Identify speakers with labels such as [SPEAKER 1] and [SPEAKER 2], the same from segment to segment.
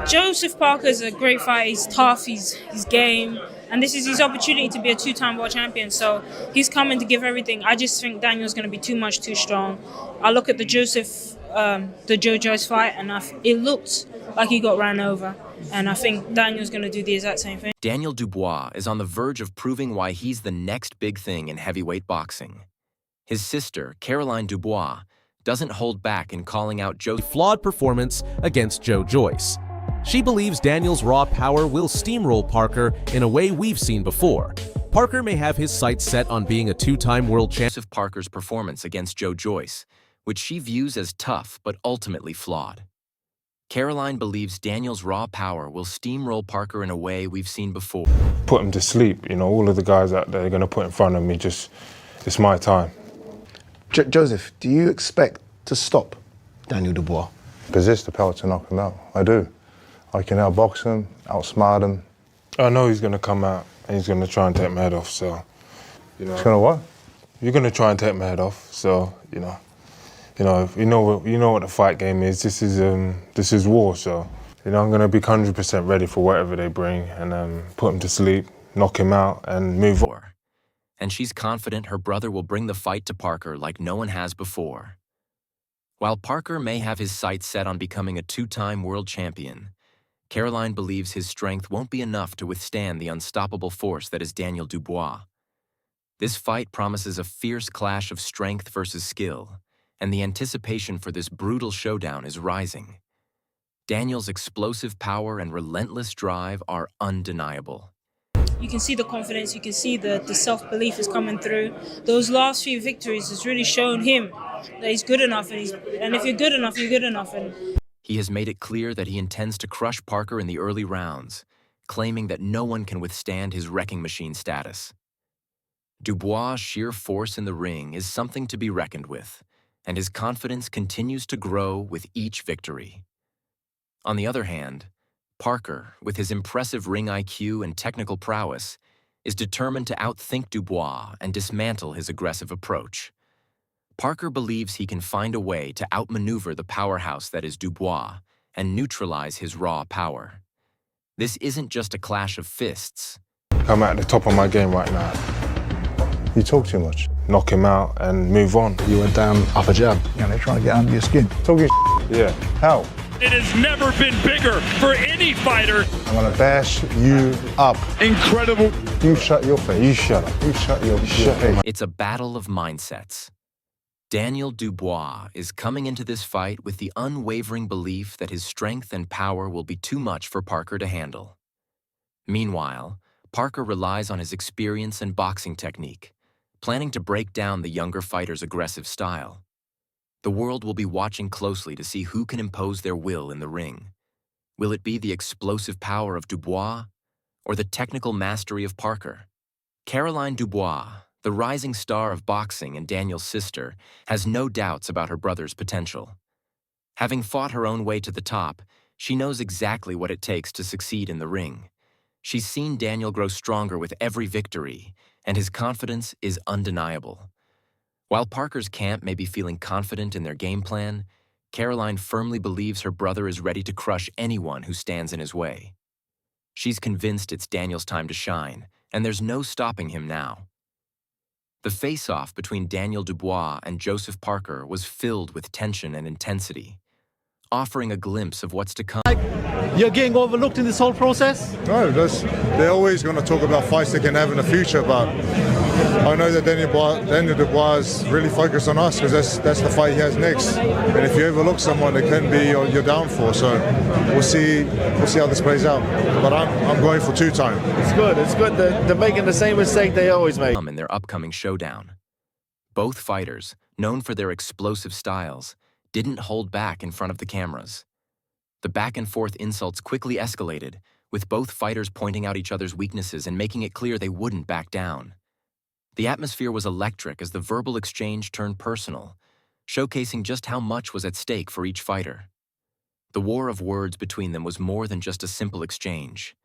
[SPEAKER 1] Joseph Parker is a great fighter. He's tough. He's game, and this is his opportunity to be a two-time world champion. So he's coming to give everything. I just think Daniel's going to be too strong. I look at the Joe Joyce fight, and it looked like he got ran over. And I think Daniel's going to do the exact same thing.
[SPEAKER 2] Daniel Dubois is on the verge of proving why he's the next big thing in heavyweight boxing. His sister, Caroline Dubois, doesn't hold back in calling out Joe's
[SPEAKER 3] flawed performance against Joe Joyce. She believes Daniel's raw power will steamroll Parker in a way we've seen before. Parker may have his sights set on being a two-time world champion.
[SPEAKER 2] Joseph Parker's performance against Joe Joyce, which she views as tough but ultimately flawed. Caroline believes Daniel's raw power will steamroll Parker in a way we've seen before.
[SPEAKER 4] Put him to sleep, all of the guys that they're going to put in front of me, it's my time.
[SPEAKER 5] Joseph, do you expect to stop Daniel Dubois?
[SPEAKER 6] Possess the power to knock him out. I do. I can outbox him, outsmart him.
[SPEAKER 4] I know he's going to come out and he's going to try and take my head off, so,
[SPEAKER 6] He's going to what?
[SPEAKER 4] You're going to try and take my head off, so, you know what the fight game is. This is war, so, I'm going to be 100% ready for whatever they bring and put him to sleep, knock him out and move on.
[SPEAKER 2] And she's confident her brother will bring the fight to Parker like no one has before. While Parker may have his sights set on becoming a two-time world champion, Caroline believes his strength won't be enough to withstand the unstoppable force that is Daniel Dubois. This fight promises a fierce clash of strength versus skill, and the anticipation for this brutal showdown is rising. Daniel's explosive power and relentless drive are undeniable.
[SPEAKER 1] You can see the confidence, you can see the self-belief is coming through. Those last few victories has really shown him that he's good enough, and if you're good enough, you're good enough.
[SPEAKER 2] He has made it clear that he intends to crush Parker in the early rounds, claiming that no one can withstand his wrecking machine status. Dubois' sheer force in the ring is something to be reckoned with, and his confidence continues to grow with each victory. On the other hand, Parker, with his impressive ring IQ and technical prowess, is determined to outthink Dubois and dismantle his aggressive approach. Parker believes he can find a way to outmaneuver the powerhouse that is Dubois and neutralize his raw power. This isn't just a clash of fists.
[SPEAKER 4] I'm at the top of my game right now.
[SPEAKER 6] You talk too much.
[SPEAKER 4] Knock him out and move on.
[SPEAKER 5] You went down off a jab. They're trying to get under your skin.
[SPEAKER 6] Talking
[SPEAKER 4] Yeah.
[SPEAKER 6] How?
[SPEAKER 7] It has never been bigger for any fighter.
[SPEAKER 6] I'm going to bash you up.
[SPEAKER 7] Incredible.
[SPEAKER 6] You shut your face.
[SPEAKER 4] You shut up.
[SPEAKER 6] You shut your face.
[SPEAKER 2] It's a battle of mindsets. Daniel Dubois is coming into this fight with the unwavering belief that his strength and power will be too much for Parker to handle. Meanwhile, Parker relies on his experience and boxing technique, planning to break down the younger fighter's aggressive style. The world will be watching closely to see who can impose their will in the ring. Will it be the explosive power of Dubois or the technical mastery of Parker? Caroline Dubois, the rising star of boxing and Daniel's sister, has no doubts about her brother's potential. Having fought her own way to the top, she knows exactly what it takes to succeed in the ring. She's seen Daniel grow stronger with every victory, and his confidence is undeniable. While Parker's camp may be feeling confident in their game plan, Caroline firmly believes her brother is ready to crush anyone who stands in his way. She's convinced it's Daniel's time to shine, and there's no stopping him now. The face-off between Daniel Dubois and Joseph Parker was filled with tension and intensity, offering a glimpse of what's to come.
[SPEAKER 8] You're getting overlooked in this whole process?
[SPEAKER 6] No, they're always going to talk about fights they can have in the future, but I know that Daniel Dubois is really focused on us because that's the fight he has next. And if you overlook someone, it can be your downfall. So we'll see how this plays out. But I'm going for two-time.
[SPEAKER 8] It's good. It's good. They're making the same mistake they always make.
[SPEAKER 2] In their upcoming showdown. Both fighters, known for their explosive styles, didn't hold back in front of the cameras. The back-and-forth insults quickly escalated, with both fighters pointing out each other's weaknesses and making it clear they wouldn't back down. The atmosphere was electric as the verbal exchange turned personal, showcasing just how much was at stake for each fighter. The war of words between them was more than just a simple exchange.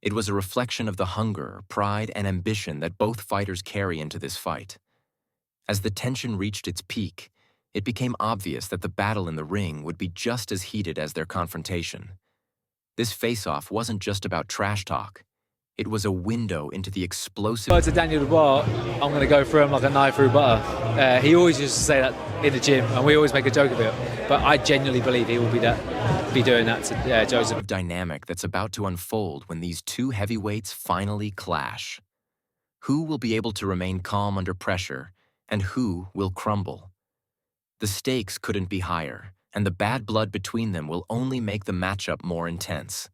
[SPEAKER 2] It was a reflection of the hunger, pride, and ambition that both fighters carry into this fight. As the tension reached its peak, it became obvious that the battle in the ring would be just as heated as their confrontation. This face-off wasn't just about trash talk. It was a window into the explosive...
[SPEAKER 9] To Daniel Dubois, I'm going to go through him like a knife through butter. He always used to say that in the gym, and we always make a joke of it. But I genuinely believe he will be doing that to Joseph.
[SPEAKER 2] Dynamic that's about to unfold when these two heavyweights finally clash. Who will be able to remain calm under pressure, and who will crumble? The stakes couldn't be higher, and the bad blood between them will only make the matchup more intense.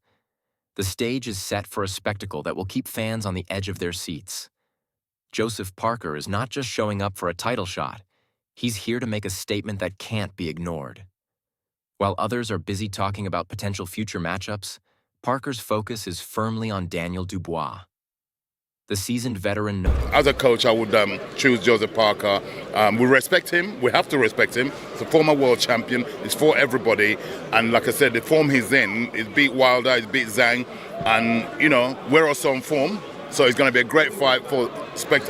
[SPEAKER 2] The stage is set for a spectacle that will keep fans on the edge of their seats. Joseph Parker is not just showing up for a title shot. He's here to make a statement that can't be ignored. While others are busy talking about potential future matchups, Parker's focus is firmly on Daniel Dubois. The seasoned veteran knows.
[SPEAKER 10] As a coach, I would choose Joseph Parker. We respect him. We have to respect him. He's a former world champion. It's for everybody. And like I said, the form he's in, he's beat Wilder, he's beat Zhang. And, you know, we're also in form. So it's going to be a great fight for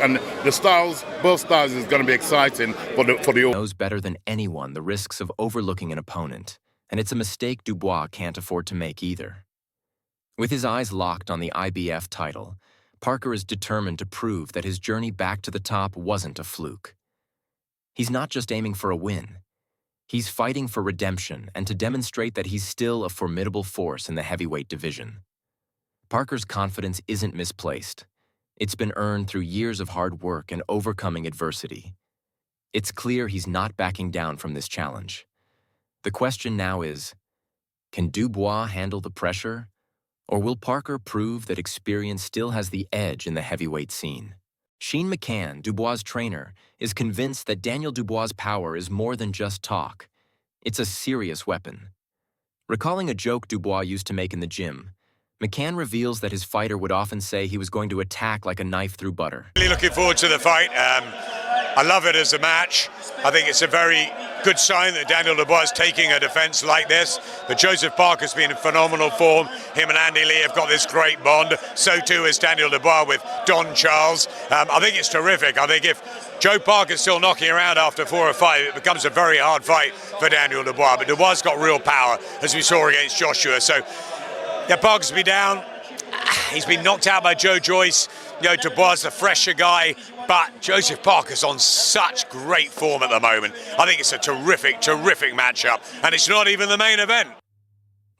[SPEAKER 10] and the styles, both styles is going to be exciting for the
[SPEAKER 2] knows better than anyone the risks of overlooking an opponent. And it's a mistake Dubois can't afford to make either. With his eyes locked on the IBF title, Parker is determined to prove that his journey back to the top wasn't a fluke. He's not just aiming for a win. He's fighting for redemption and to demonstrate that he's still a formidable force in the heavyweight division. Parker's confidence isn't misplaced. It's been earned through years of hard work and overcoming adversity. It's clear he's not backing down from this challenge. The question now is, can Dubois handle the pressure? Or will Parker prove that experience still has the edge in the heavyweight scene? Shane McCann, Dubois' trainer, is convinced that Daniel Dubois' power is more than just talk. It's a serious weapon. Recalling a joke Dubois used to make in the gym, McCann reveals that his fighter would often say he was going to attack like a knife through butter.
[SPEAKER 11] Really looking forward to the fight. I love it as a match. I think it's a very good sign that Daniel Dubois is taking a defense like this. But Joseph Parker's been in phenomenal form. Him and Andy Lee have got this great bond. So too is Daniel Dubois with Don Charles. I think it's terrific. I think if Joe Parker's still knocking around after 4 or 5, it becomes a very hard fight for Daniel Dubois. But Dubois got real power, as we saw against Joshua. So, yeah, Parker's been down. He's been knocked out by Joe Joyce. You know, Dubois, the fresher guy, but Joseph Parker's on such great form at the moment. I think it's a terrific, terrific matchup, and it's not even the main event.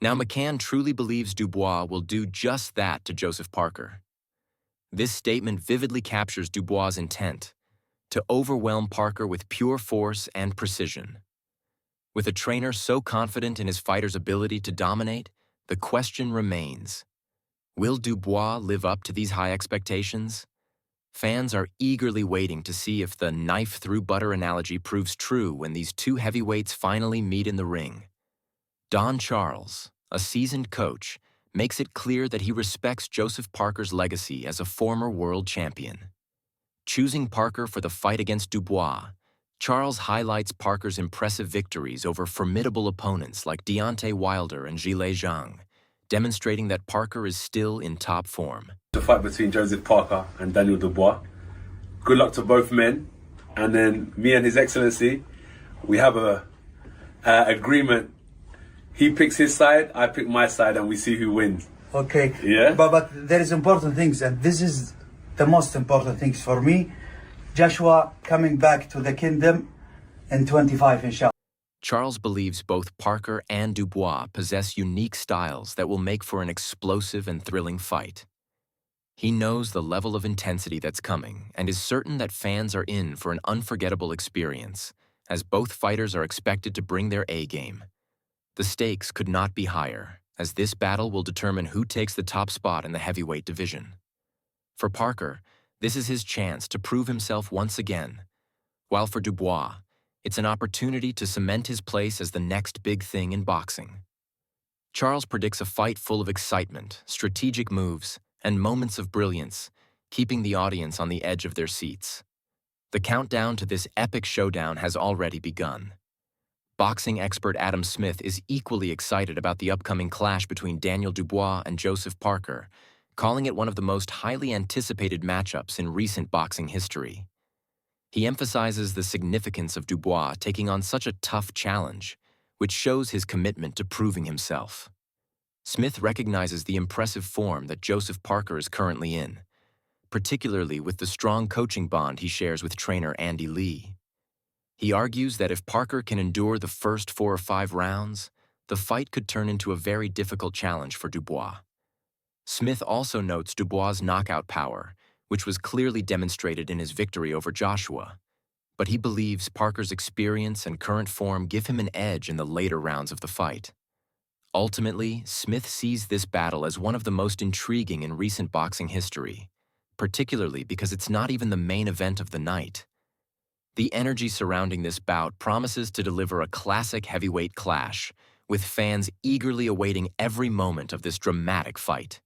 [SPEAKER 2] Now, McCann truly believes Dubois will do just that to Joseph Parker. This statement vividly captures Dubois' intent to overwhelm Parker with pure force and precision. With a trainer so confident in his fighter's ability to dominate, the question remains, will Dubois live up to these high expectations? Fans are eagerly waiting to see if the knife-through-butter analogy proves true when these two heavyweights finally meet in the ring. Don Charles, a seasoned coach, makes it clear that he respects Joseph Parker's legacy as a former world champion. Choosing Parker for the fight against Dubois, Charles highlights Parker's impressive victories over formidable opponents like Deontay Wilder and Zhilei Zhang, demonstrating that Parker is still in top form.
[SPEAKER 12] The fight between Joseph Parker and Daniel Dubois. Good luck to both men. And then me and His Excellency, we have a agreement. He picks his side, I pick my side, and we see who wins.
[SPEAKER 13] Okay.
[SPEAKER 12] Yeah?
[SPEAKER 13] But there is important things, and this is the most important things for me. Joshua coming back to the kingdom in 25, inshallah.
[SPEAKER 2] Charles believes both Parker and Dubois possess unique styles that will make for an explosive and thrilling fight. He knows the level of intensity that's coming and is certain that fans are in for an unforgettable experience, as both fighters are expected to bring their A-game. The stakes could not be higher, as this battle will determine who takes the top spot in the heavyweight division. For Parker, this is his chance to prove himself once again, while for Dubois, it's an opportunity to cement his place as the next big thing in boxing. Charles predicts a fight full of excitement, strategic moves, and moments of brilliance, keeping the audience on the edge of their seats. The countdown to this epic showdown has already begun. Boxing expert Adam Smith is equally excited about the upcoming clash between Daniel Dubois and Joseph Parker, calling it one of the most highly anticipated matchups in recent boxing history. He emphasizes the significance of Dubois taking on such a tough challenge, which shows his commitment to proving himself. Smith recognizes the impressive form that Joseph Parker is currently in, particularly with the strong coaching bond he shares with trainer Andy Lee. He argues that if Parker can endure the first 4 or 5 rounds, the fight could turn into a very difficult challenge for Dubois. Smith also notes Dubois' knockout power, which was clearly demonstrated in his victory over Joshua, but he believes Parker's experience and current form give him an edge in the later rounds of the fight. Ultimately, Smith sees this battle as one of the most intriguing in recent boxing history, particularly because it's not even the main event of the night. The energy surrounding this bout promises to deliver a classic heavyweight clash, with fans eagerly awaiting every moment of this dramatic fight.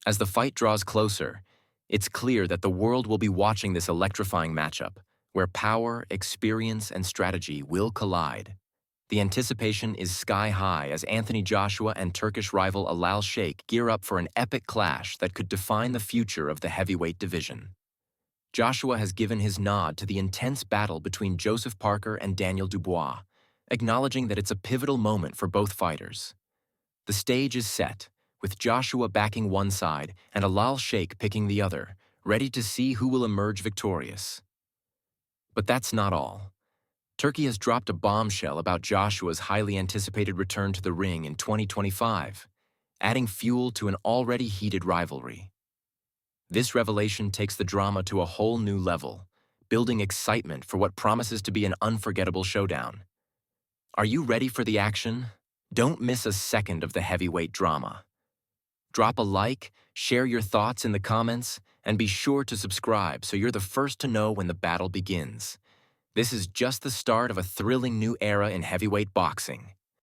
[SPEAKER 2] As the fight draws closer, it's clear that the world will be watching this electrifying matchup, where power, experience, and strategy will collide. The anticipation is sky high as Anthony Joshua and Turkish rival Alal Sheikh gear up for an epic clash that could define the future of the heavyweight division. Joshua has given his nod to the intense battle between Joseph Parker and Daniel Dubois, acknowledging that it's a pivotal moment for both fighters. The stage is set, with Joshua backing one side and Alal Sheikh picking the other, ready to see who will emerge victorious. But that's not all. Turkey has dropped a bombshell about Joshua's highly anticipated return to the ring in 2025, adding fuel to an already heated rivalry. This revelation takes the drama to a whole new level, building excitement for what promises to be an unforgettable showdown. Are you ready for the action? Don't miss a second of the heavyweight drama. Drop a like, share your thoughts in the comments, and be sure to subscribe so you're the first to know when the battle begins. This is just the start of a thrilling new era in heavyweight boxing.